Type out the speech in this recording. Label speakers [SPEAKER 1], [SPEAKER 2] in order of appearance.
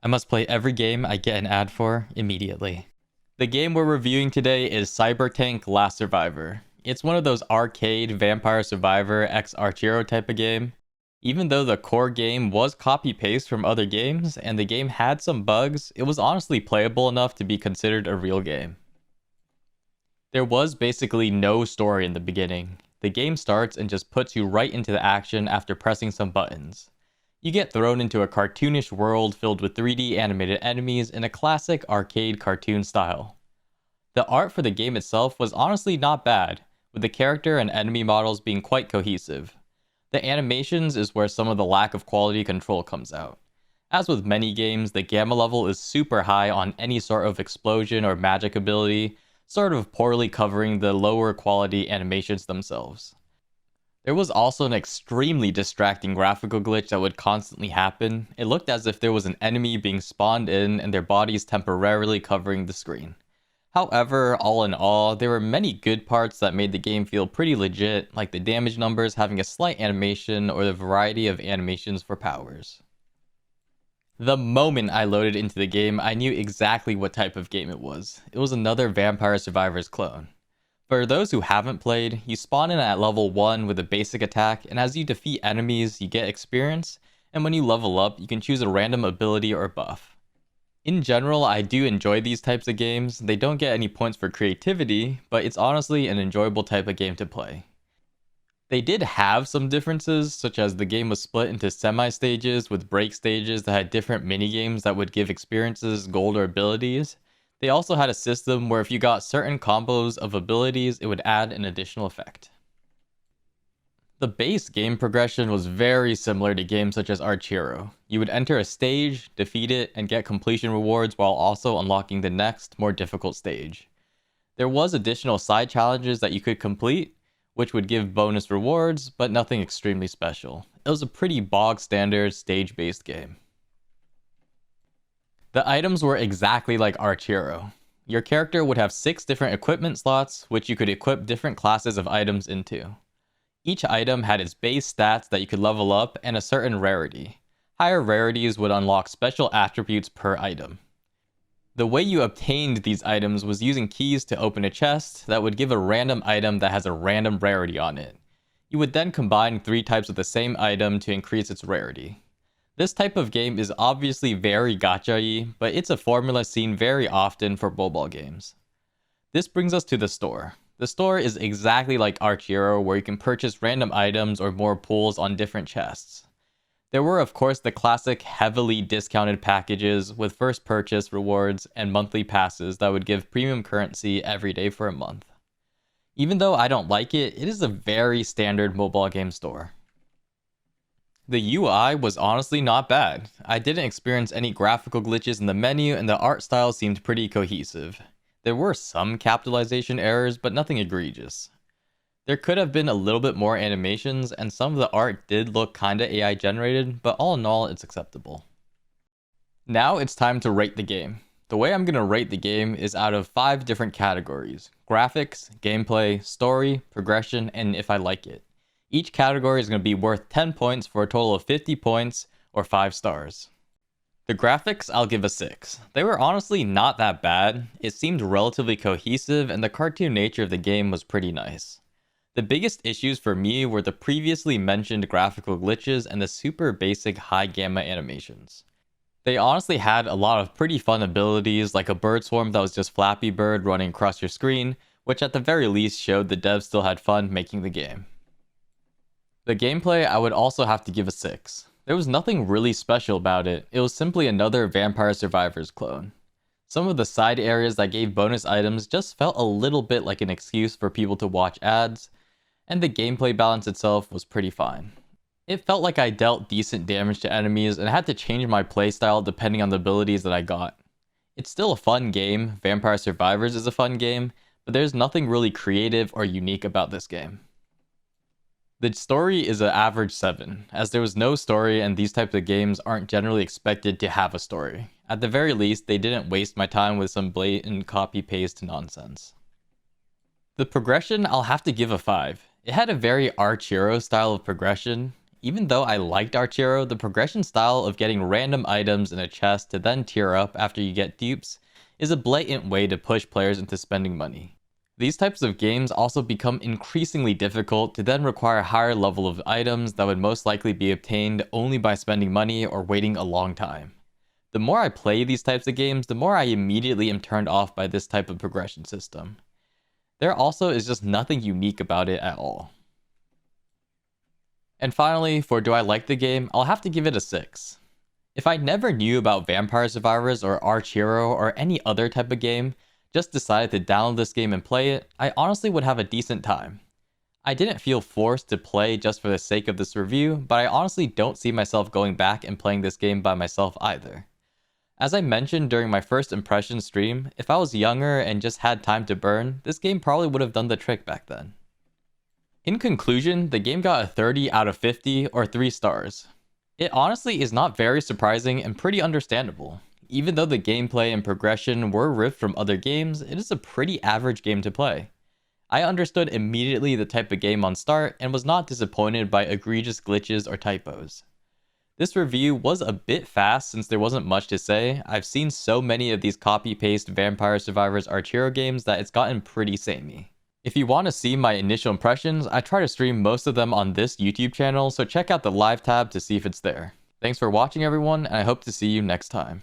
[SPEAKER 1] I must play every game I get an ad for immediately. The game we're reviewing today is Cybertank Last Survivor. It's one of those arcade Vampire Survivor x Archero type of game. Even though the core game was copy-paste from other games and the game had some bugs, it was honestly playable enough to be considered a real game. There was basically no story in the beginning. The game starts and just puts you right into the action after pressing some buttons. You get thrown into a cartoonish world filled with 3D animated enemies in a classic arcade cartoon style. The art for the game itself was honestly not bad, with the character and enemy models being quite cohesive. The animations is where some of the lack of quality control comes out. As with many games, the gamma level is super high on any sort of explosion or magic ability, sort of poorly covering the lower quality animations themselves. There was also an extremely distracting graphical glitch that would constantly happen. It looked as if there was an enemy being spawned in and their bodies temporarily covering the screen. However, all in all, there were many good parts that made the game feel pretty legit, like the damage numbers having a slight animation or the variety of animations for powers. The moment I loaded into the game, I knew exactly what type of game it was. It was another Vampire Survivors clone. For those who haven't played, you spawn in at level 1 with a basic attack, and as you defeat enemies, you get experience, and when you level up, you can choose a random ability or buff. In general, I do enjoy these types of games. They don't get any points for creativity, but it's honestly an enjoyable type of game to play. They did have some differences, such as the game was split into semi-stages with break stages that had different minigames that would give experiences, gold, or abilities. They also had a system where if you got certain combos of abilities, it would add an additional effect. The base game progression was very similar to games such as Archero. You would enter a stage, defeat it, and get completion rewards while also unlocking the next, more difficult stage. There was additional side challenges that you could complete, which would give bonus rewards, but nothing extremely special. It was a pretty bog standard stage-based game. The items were exactly like Archero. Your character would have 6 different equipment slots, which you could equip different classes of items into. Each item had its base stats that you could level up and a certain rarity. Higher rarities would unlock special attributes per item. The way you obtained these items was using keys to open a chest that would give a random item that has a random rarity on it. You would then combine 3 types of the same item to increase its rarity. This type of game is obviously very gacha-y, but it's a formula seen very often for mobile games. This brings us to the store. The store is exactly like Archero, where you can purchase random items or more pulls on different chests. There were of course the classic heavily discounted packages with first purchase rewards and monthly passes that would give premium currency every day for a month. Even though I don't like it, it is a very standard mobile game store. The UI was honestly not bad. I didn't experience any graphical glitches in the menu and the art style seemed pretty cohesive. There were some capitalization errors, but nothing egregious. There could have been a little bit more animations, and some of the art did look kinda AI generated, but all in all, it's acceptable. Now it's time to rate the game. The way I'm gonna rate the game is out of 5 different categories: graphics, gameplay, story, progression, and if I like it. Each category is going to be worth 10 points for a total of 50 points, or 5 stars. The graphics, I'll give a 6. They were honestly not that bad. It seemed relatively cohesive, and the cartoon nature of the game was pretty nice. The biggest issues for me were the previously mentioned graphical glitches and the super basic high gamma animations. They honestly had a lot of pretty fun abilities, like a bird swarm that was just Flappy Bird running across your screen, which at the very least showed the devs still had fun making the game. The gameplay, I would also have to give a 6. There was nothing really special about it. It was simply another Vampire Survivors clone. Some of the side areas that gave bonus items just felt a little bit like an excuse for people to watch ads, and the gameplay balance itself was pretty fine. It felt like I dealt decent damage to enemies and had to change my playstyle depending on the abilities that I got. It's still a fun game. Vampire Survivors is a fun game, but there's nothing really creative or unique about this game. The story is an average 7, as there was no story and these types of games aren't generally expected to have a story. At the very least, they didn't waste my time with some blatant copy-paste nonsense. The progression, I'll have to give a 5. It had a very Archero style of progression. Even though I liked Archero, the progression style of getting random items in a chest to then tier up after you get dupes is a blatant way to push players into spending money. These types of games also become increasingly difficult to then require a higher level of items that would most likely be obtained only by spending money or waiting a long time. The more I play these types of games, the more I immediately am turned off by this type of progression system. There also is just nothing unique about it at all. And finally, for do I like the game, I'll have to give it a 6. If I never knew about Vampire Survivors or Arch Hero or any other type of game, just decided to download this game and play it, I honestly would have a decent time. I didn't feel forced to play just for the sake of this review, but I honestly don't see myself going back and playing this game by myself either. As I mentioned during my first impression stream, if I was younger and just had time to burn, this game probably would have done the trick back then. In conclusion, the game got a 30 out of 50 or 3 stars. It honestly is not very surprising and pretty understandable. Even though the gameplay and progression were ripped from other games, it is a pretty average game to play. I understood immediately the type of game on start and was not disappointed by egregious glitches or typos. This review was a bit fast since there wasn't much to say. I've seen so many of these copy-paste Vampire Survivors Arch Hero games that it's gotten pretty samey. If you want to see my initial impressions, I try to stream most of them on this YouTube channel, so check out the live tab to see if it's there. Thanks for watching everyone, and I hope to see you next time.